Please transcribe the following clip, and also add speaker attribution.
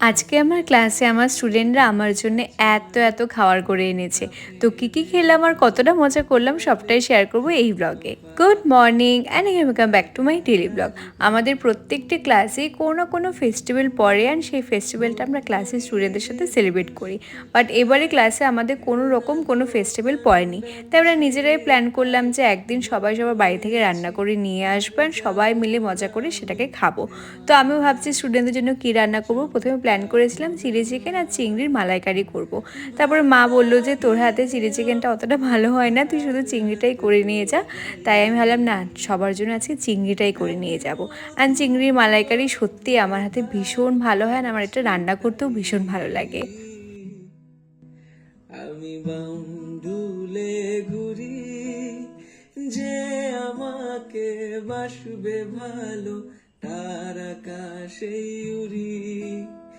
Speaker 1: আজকে আমার ক্লাসে আমার স্টুডেন্টরা আমার জন্য এত খাবার করে এনেছে। তো কী খেলাম আর কতটা মজা করলাম সবটাই শেয়ার করব এই ব্লগে। Good morning and welcome back to my daily blog. আমাদের প্রত্যেকটি ক্লাসে কোনো না কোনো ফেস্টিভ্যাল পড়ে অ্যান্ড সেই ফেস্টিভ্যালটা আমরা ক্লাসের স্টুডেন্টদের সাথে সেলিব্রেট করি। বাট এবারে ক্লাসে আমাদের কোনো ফেস্টিভ্যাল পড়েনি। তাই আমরা নিজেরাই প্ল্যান করলাম যে একদিন সবাই সবার বাড়ি থেকে রান্না করে নিয়ে আসবেন, সবাই মিলে মজা করে সেটাকে খাবো। তো আমিও ভাবছি স্টুডেন্টদের জন্য কী রান্না করবো। প্রথমে প্ল্যান করেছিলাম চিলি চিকেন আর চিংড়ির মালাইকারি করব। তারপরে মা বললো যে তোর হাতে চিলি চিকেনটা অতটা ভালো হয় না, তুই শুধু চিংড়িটাই করে নিয়ে যা। তাই আমি ভাবলাম না, সবার জন্য আজকে চিংড়িটাই করে নিয়ে যাব। আর চিংড়ির মালাইকারি সত্যি আমার হাতে ভীষণ ভালো হয়, আর আমার এটা রান্না করতেও ভীষণ ভালো লাগে।
Speaker 2: আমি বাউন্ডুলে ঘুরি, যে আমাকে বাসবে ভালো, তার আকাশে উড়ি।